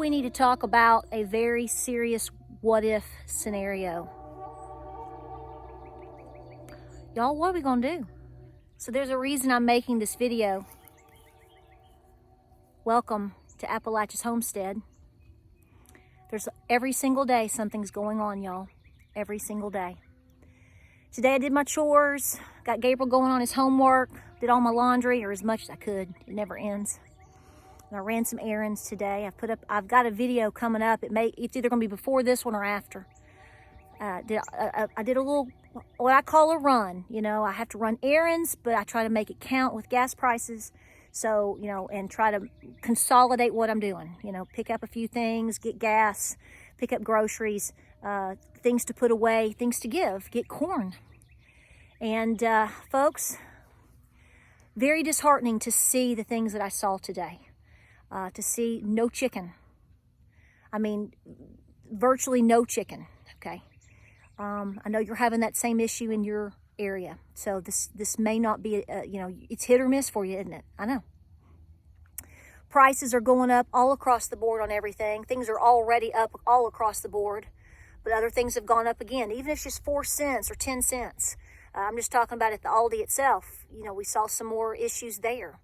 we need to talk about a very serious what-if scenario. Y'all, what are we gonna do? So there's a reason I'm making this video. Welcome to Appalachia's Homestead. There's every single day something's going on, y'all. Every single day. Today I did my chores, got Gabriel going on his homework, did all my laundry, or as much as I could. It never ends. And I ran some errands today. I've got a video coming up. It's either gonna be before this one or after. I did a little, what I call a run. You know, I have to run errands, but I try to make it count with gas prices. So, you know, and try to consolidate what I'm doing. You know, pick up a few things, get gas, pick up groceries, things to put away, things to give, get corn. And folks, very disheartening to see the things that I saw today. To see no chicken. I mean, virtually no chicken, okay? I know you're having that same issue in your area. So this may not be, you know, it's hit or miss for you, isn't it? I know. Prices are going up all across the board on everything. Things are already up all across the board, but other things have gone up again, even if it's just 4 cents or 10 cents. I'm just talking about at the Aldi itself. You know, we saw some more issues there.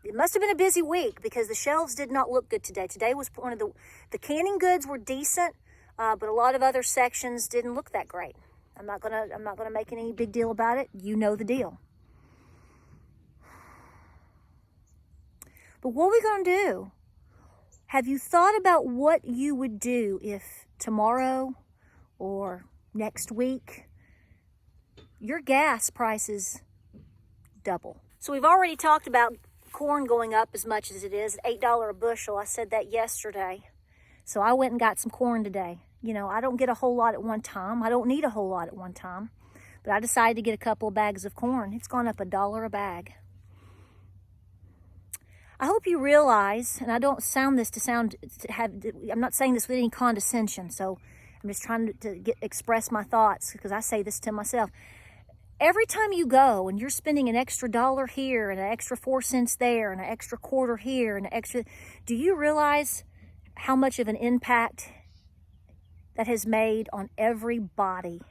It must have been a busy week because the shelves did not look good today. Today was one of the canning goods were decent, but a lot of other sections didn't look that great. I'm not gonna make any big deal about it. You know the deal. But what are we gonna do? Have you thought about what you would do if tomorrow or next week your gas prices double? So we've already talked about corn going up as much as it is, $8 a bushel. I said that yesterday. So I went and got some corn today. You know, I don't get a whole lot at one time. I don't need a whole lot at one time. But I decided to get a couple of bags of corn. It's gone up $1 a bag. I hope you realize, and I don't sound this I'm not saying this with any condescension, so I'm just trying to express my thoughts because I say this to myself. Every time you go and you're spending an extra $1 here and an extra 4 cents there and an extra quarter here and an extra, do you realize how much of an impact that has made on everybody?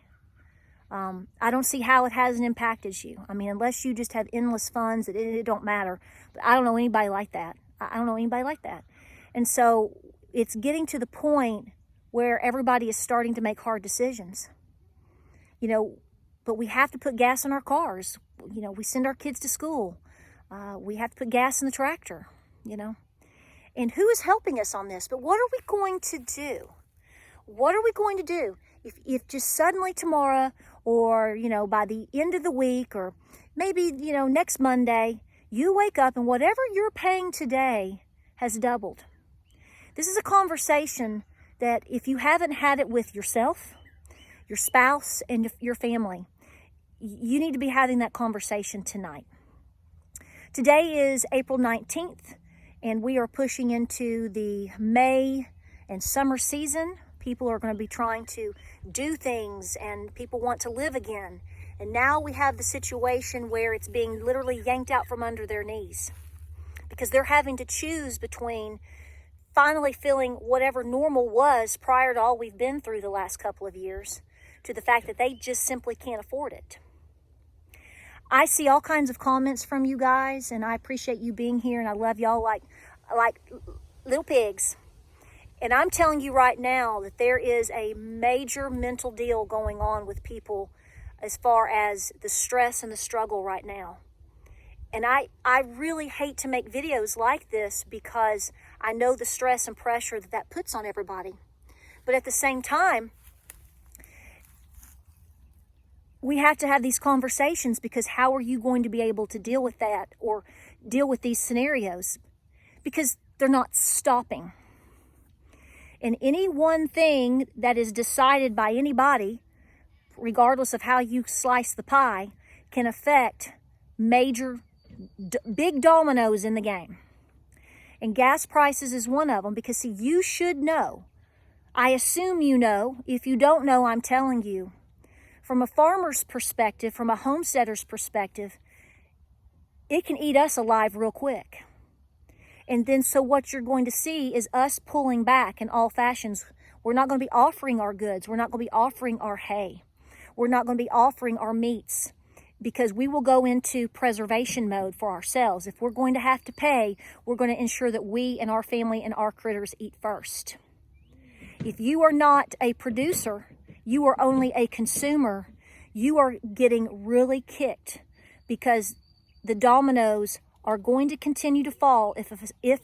I don't see how it hasn't impacted you. I mean, unless you just have endless funds, it don't matter. But I don't know anybody like that. I don't know anybody like that. And so it's getting to the point where everybody is starting to make hard decisions. You know, but we have to put gas in our cars. You know, we send our kids to school. We have to put gas in the tractor, you know. And who is helping us on this? But what are we going to do? What are we going to do if just suddenly tomorrow or, you know, by the end of the week or maybe, you know, next Monday, you wake up and whatever you're paying today has doubled? This is a conversation that if you haven't had it with yourself, your spouse, and your family, you need to be having that conversation tonight. Today is April 19th, and we are pushing into the May and summer season. People are going to be trying to do things, and people want to live again. And now we have the situation where it's being literally yanked out from under their knees because they're having to choose between finally feeling whatever normal was prior to all we've been through the last couple of years to the fact that they just simply can't afford it. I see all kinds of comments from you guys, and I appreciate you being here, and I love y'all like little pigs. And I'm telling you right now that there is a major mental deal going on with people as far as the stress and the struggle right now. And I really hate to make videos like this because I know the stress and pressure that puts on everybody. But at the same time, we have to have these conversations because how are you going to be able to deal with that or deal with these scenarios? Because they're not stopping. And any one thing that is decided by anybody, regardless of how you slice the pie, can affect major, big dominoes in the game. And gas prices is one of them because, see, you should know. I assume you know. If you don't know, I'm telling you. From a farmer's perspective, from a homesteader's perspective, it can eat us alive real quick. And then so what you're going to see is us pulling back in all fashions. We're not going to be offering our goods. We're not going to be offering our hay. We're not going to be offering our meats, because we will go into preservation mode for ourselves. If we're going to have to pay, we're going to ensure that we and our family and our critters eat first. If you are not a producer, you are only a consumer, you are getting really kicked, because the dominoes are going to continue to fall if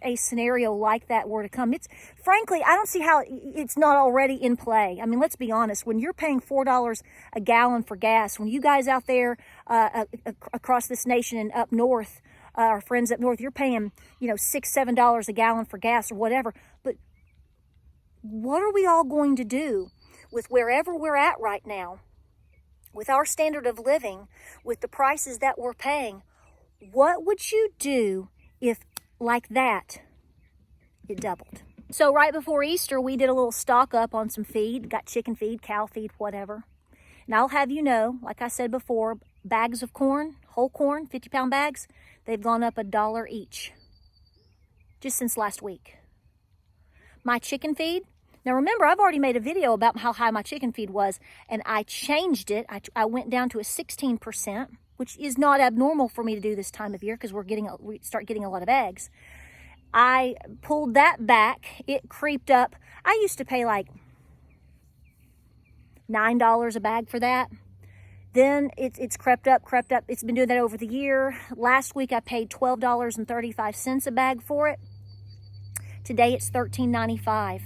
a scenario like that were to come. It's frankly, I don't see how it's not already in play. I mean, let's be honest. When you're paying $4 a gallon for gas, when you guys out there across this nation and up north, our friends up north, you're paying, $6, $7 a gallon for gas or whatever. But what are we all going to do with wherever we're at right now, with our standard of living, with the prices that we're paying? What would you do if, like that, it doubled? So right before Easter, we did a little stock up on some feed. Got chicken feed, cow feed, whatever. And I'll have you know, like I said before, bags of corn, whole corn, 50-pound bags, they've gone up $1 each just since last week. My chicken feed, now remember, I've already made a video about how high my chicken feed was, and I changed it. I went down to a 16%. Which is not abnormal for me to do this time of year, because we start getting a lot of eggs. I pulled that back. It creeped up. I used to pay like $9 a bag for that. Then it's crept up. It's been doing that over the year. Last week I paid $12.35 a bag for it. Today it's $13.95.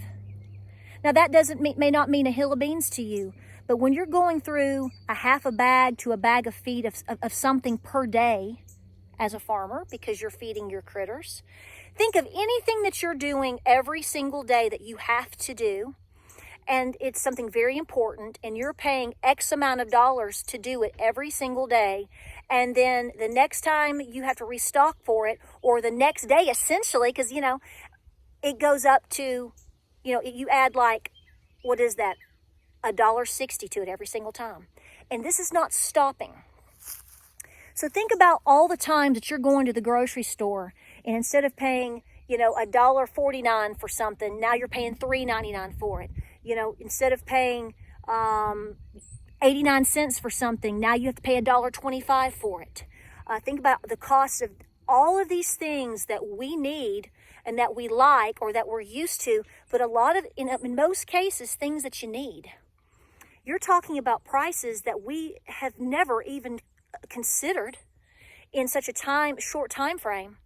Now that may not mean a hill of beans to you, but when you're going through a half a bag to a bag of feed of something per day as a farmer, because you're feeding your critters, think of anything that you're doing every single day that you have to do, and it's something very important, and you're paying X amount of dollars to do it every single day, and then the next time you have to restock for it, or the next day essentially, because, it goes up to, you add like, what is that? $1.60 to it every single time. And this is not stopping. So think about all the times that you're going to the grocery store, and instead of paying, $1.49 for something, now you're paying $3.99 for it. Instead of paying 89 cents for something, now you have to pay $1.25 for it. Think about the cost of all of these things that we need and that we like or that we're used to, but a lot of, in most cases, things that you need. You're talking about prices that we have never even considered in such a short time frame.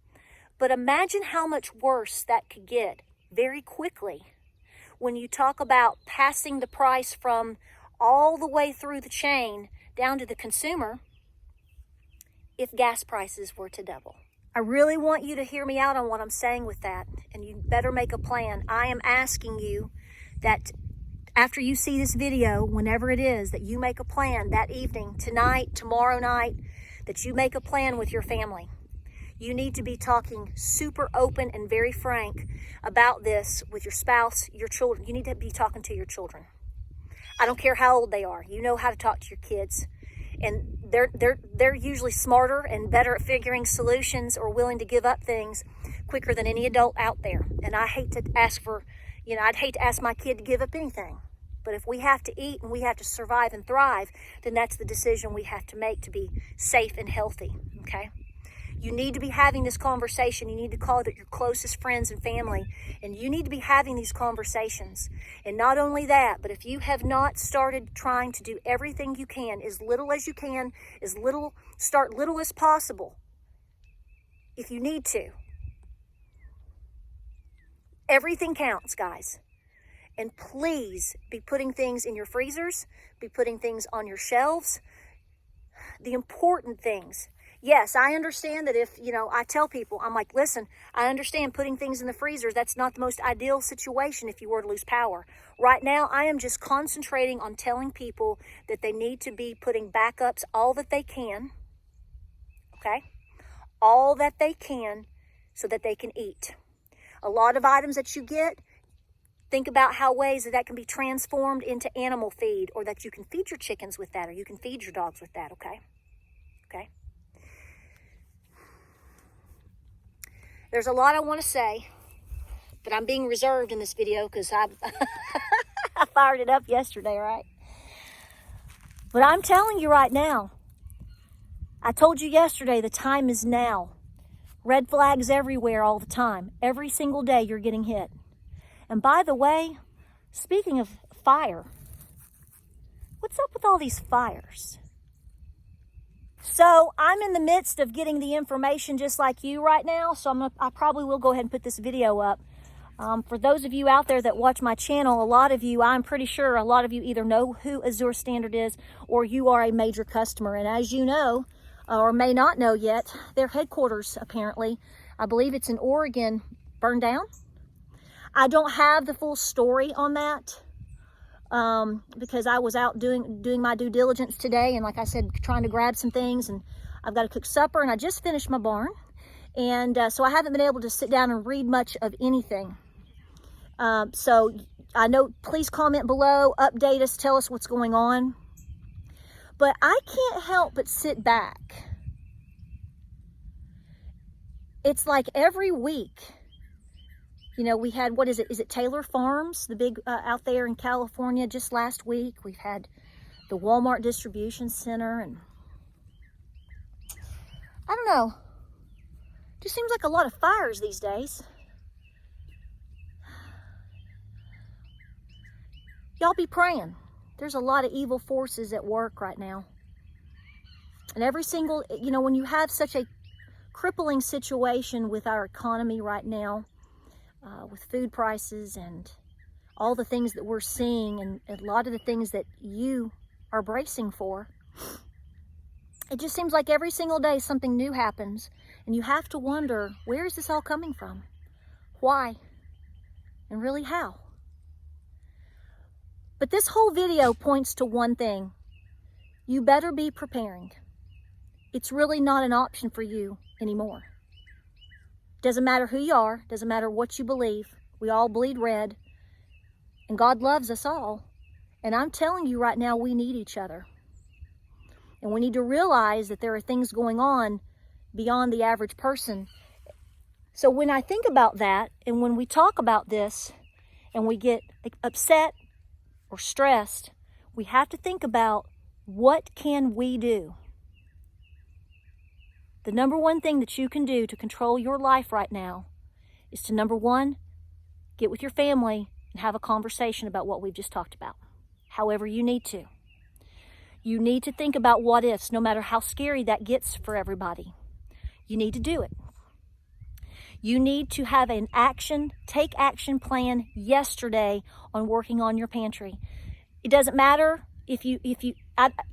But imagine how much worse that could get very quickly when you talk about passing the price from all the way through the chain down to the consumer if gas prices were to double. I really want you to hear me out on what I'm saying with that, and you better make a plan. I am asking you that after you see this video, whenever it is, that you make a plan that evening, tonight, tomorrow night, that you make a plan with your family. You need to be talking super open and very frank about this with your spouse, your children. You need to be talking to your children. I don't care how old they are. You know how to talk to your kids. And they're usually smarter and better at figuring solutions or willing to give up things quicker than any adult out there. And I hate to ask for, I'd hate to ask my kid to give up anything. But if we have to eat and we have to survive and thrive, then that's the decision we have to make to be safe and healthy, okay? You need to be having this conversation. You need to call it your closest friends and family, and you need to be having these conversations. And not only that, but if you have not started trying to do everything you can, as little as you can, start little as possible, if you need to. Everything counts, guys. And please be putting things in your freezers, be putting things on your shelves, the important things. Yes, I understand that if, I tell people, I'm like, listen, I understand putting things in the freezers, that's not the most ideal situation if you were to lose power. Right now, I am just concentrating on telling people that they need to be putting backups all that they can, okay? All that they can so that they can eat. A lot of items that you get, think about how ways that can be transformed into animal feed, or that you can feed your chickens with that, or you can feed your dogs with that, okay? Okay? There's a lot I want to say, but I'm being reserved in this video because I fired it up yesterday, right? But I'm telling you right now, I told you yesterday, the time is now. Red flags everywhere all the time. Every single day you're getting hit. And by the way, speaking of fire, what's up with all these fires? So I'm in the midst of getting the information just like you right now. So I probably will go ahead and put this video up. For those of you out there that watch my channel, a lot of you, I'm pretty sure a lot of you either know who Azure Standard is or you are a major customer. And as you know, or may not know yet, their headquarters apparently, I believe it's in Oregon, burned down. I don't have the full story on that because I was out doing my due diligence today, and like I said, trying to grab some things, and I've got to cook supper, and I just finished my barn, and so I haven't been able to sit down and read much of anything. So I know, please comment below, update us, tell us what's going on. But I can't help but sit back. It's like every week, you know, we had, what is it Taylor Farms, the big out there in California just last week. We've had the Walmart distribution center, and I don't know, just seems like a lot of fires these days. Y'all be praying. There's a lot of evil forces at work right now. And every single, you know, when you have such a crippling situation with our economy right now, with food prices and all the things that we're seeing, and a lot of the things that you are bracing for, it just seems like every single day something new happens, and you have to wonder, where is this all coming from? Why? And really how? But this whole video points to one thing. You better be preparing. It's really not an option for you anymore. Doesn't matter who you are, doesn't matter what you believe. We all bleed red, and God loves us all. And I'm telling you right now, we need each other. And we need to realize that there are things going on beyond the average person. So when I think about that, and when we talk about this, and we get upset or stressed, we have to think about, what can we do? The number one thing that you can do to control your life right now is to, number one, get with your family and have a conversation about what we've just talked about. However you need to. You need to think about what ifs, no matter how scary that gets for everybody. You need to do it. You need to have an take action plan yesterday on working on your pantry. It doesn't matter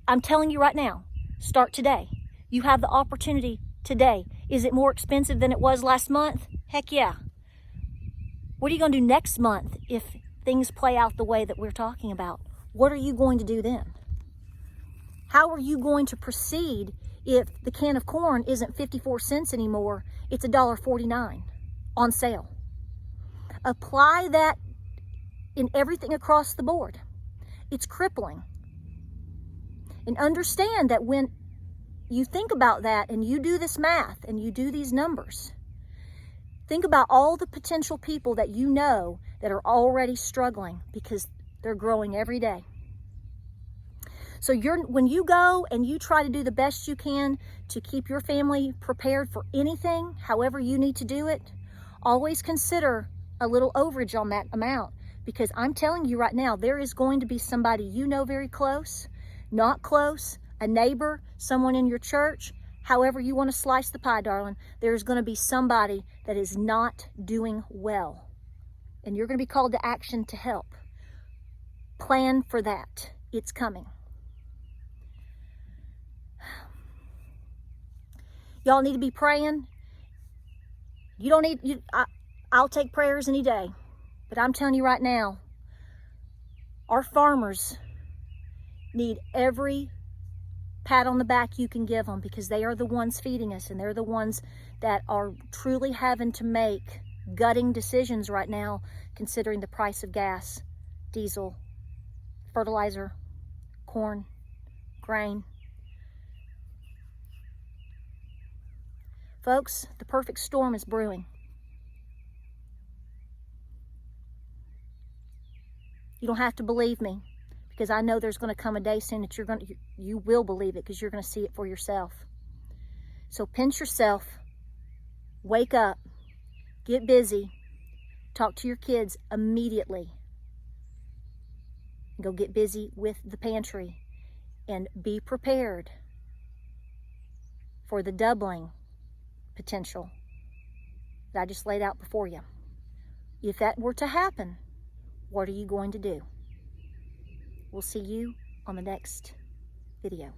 I'm telling you right now, start today. You have the opportunity today. Is it more expensive than it was last month? Heck yeah. What are you going to do next month if things play out the way that we're talking about? What are you going to do then? How are you going to proceed if the can of corn isn't 54 cents anymore? It's $1.49 on sale. Apply that in everything across the board. It's crippling. And understand that when you think about that and you do this math and you do these numbers, think about all the potential people that you know that are already struggling because they're growing every day. So when you go and you try to do the best you can to keep your family prepared for anything, however you need to do it, always consider a little overage on that amount, because I'm telling you right now, there is going to be somebody you know very close, not close, a neighbor, someone in your church, however you want to slice the pie, darling, there's going to be somebody that is not doing well. And you're going to be called to action to help. Plan for that. It's coming. Y'all need to be praying. You don't need, I'll take prayers any day. But I'm telling you right now, our farmers need every pat on the back you can give them, because they are the ones feeding us, and they're the ones that are truly having to make gutting decisions right now, considering the price of gas, diesel, fertilizer, corn, grain. Folks, the perfect storm is brewing. You don't have to believe me, because I know there's going to come a day soon that you will believe it, because you're going to see it for yourself. So pinch yourself, wake up, get busy, talk to your kids immediately. Go get busy with the pantry and be prepared for the doubling potential that I just laid out before you. If that were to happen, what are you going to do? We'll see you on the next video.